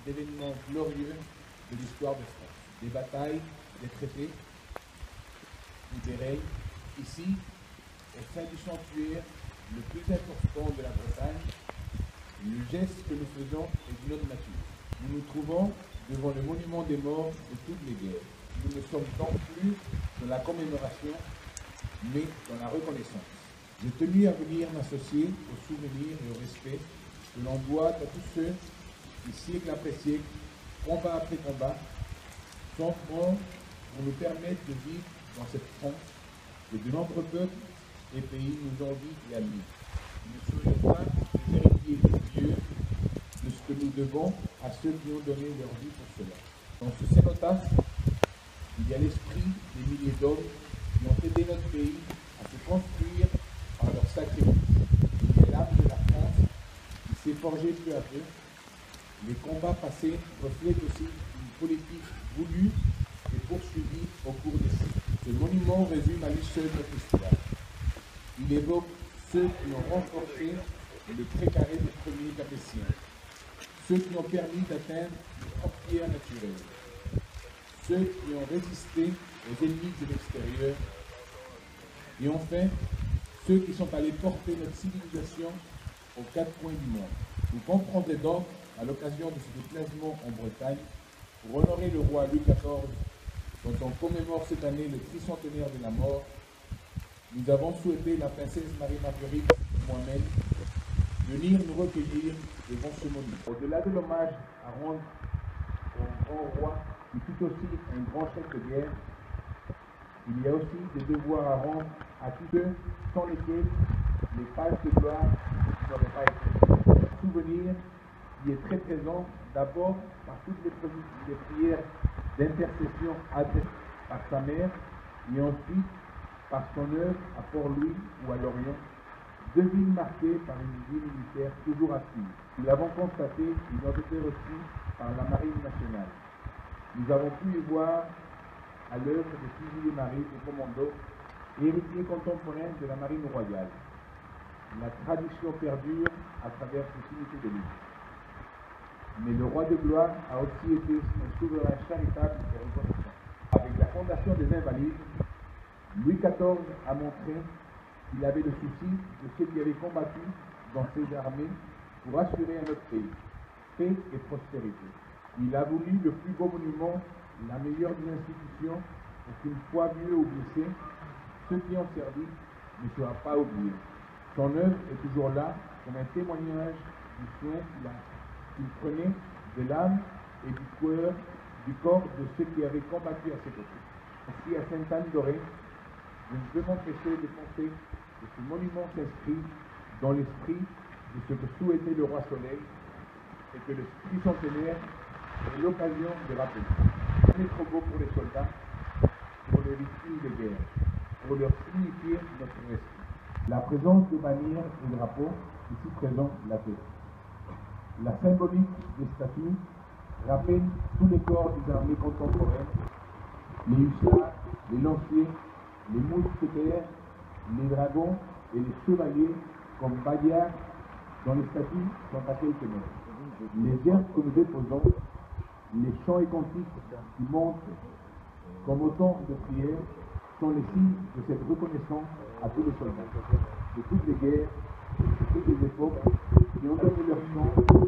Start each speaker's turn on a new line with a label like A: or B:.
A: d'événements glorieux de l'histoire de France. Des batailles, des traités, ou des règnes. Ici, au sein du sanctuaire le plus important de la Bretagne, le geste que nous faisons est d'une autre nature. Nous nous trouvons devant le monument des morts de toutes les guerres. Nous ne sommes donc plus dans la commémoration, mais dans la reconnaissance. J'ai tenu à venir m'associer au souvenir et au respect que l'on doit à tous ceux qui, siècle après siècle, combat après combat, sont morts pour nous permettre de vivre dans cette France que de nombreux peuples et pays nous envient et admirent. Nous ne serions pas les héritiers pieux de ce que nous devons à ceux qui ont donné leur vie pour cela. Dans ce cénotaphe, il y a l'esprit des milliers d'hommes qui ont aidé notre pays à se construire par leur sacrifice. Il y a l'âme de la France qui s'est forgée peu à peu. Les combats passés reflètent aussi une politique voulue et poursuivie au cours des siècles. Ce monument résume à lui seul notre histoire. Il évoque ceux qui ont renforcé le précaré des premiers Capétiens, ceux qui ont permis d'atteindre les frontières naturelles, ceux qui ont résisté aux ennemis de l'extérieur, et enfin, ceux qui sont allés porter notre civilisation aux quatre coins du monde. Vous comprendrez donc, à l'occasion de ce déplacement en Bretagne, pour honorer le roi Louis XIV, dont on commémore cette année le tricentenaire de la mort, nous avons souhaité la princesse Marie-Marguerite et moi-même venir nous recueillir devant ce monument. Au-delà de l'hommage à rendre au grand roi, qui fut aussi un grand chef de guerre, il y a aussi des devoirs à rendre à tous ceux sans lesquels les pages de gloire n'auraient pas été. Un souvenir qui est très présent d'abord par toutes les prières d'intercession adressées par sa mère et ensuite par son œuvre à Port-Louis ou à Lorient, deux villes marquées par une vie militaire toujours active. Nous l'avons constaté, ils ont été reçus par la Marine nationale. Nous avons pu y voir à l'œuvre des fusiliers marines et commandos, héritiers contemporains de la Marine royale. La tradition perdure à travers ces unités de l'île. Mais le roi de gloire a aussi été un souverain charitable et reconnaissant. Avec la fondation des Invalides, Louis XIV a montré qu'il avait le souci de ceux qui avaient combattu dans ses armées pour assurer à notre pays paix et prospérité. Il a voulu le plus beau monument, la meilleure des institutions, pour qu'une fois vieux ou blessés, ceux qui ont servi ne soient pas oubliés. Son œuvre est toujours là comme un témoignage du soin qu'il prenait de l'âme et du corps de ceux qui avaient combattu à ses côtés. Ainsi, à Sainte-Anne-d'Auray, je ne peux m'empêcher de penser que ce monument s'inscrit dans l'esprit de ce que souhaitait le roi Soleil et que le tricentenaire est l'occasion de rappeler. Ce n'est trop beau pour les soldats, pour les victimes de guerre, pour leur signifier notre respect. La présence de bannières et de drapeaux, ici présent, la paix. La symbolique des statues rappelle tous les corps des armées contemporaines, les hussards, les lanciers, les mousquetaires, les dragons et les chevaliers comme Bayard, dont les statues sont à quelques mètres. Les herbes que nous déposons, les chants et cantiques qui montent comme autant de prières sont les signes de cette reconnaissance à tous les soldats de toutes les guerres, de toutes les époques qui ont donné leur sang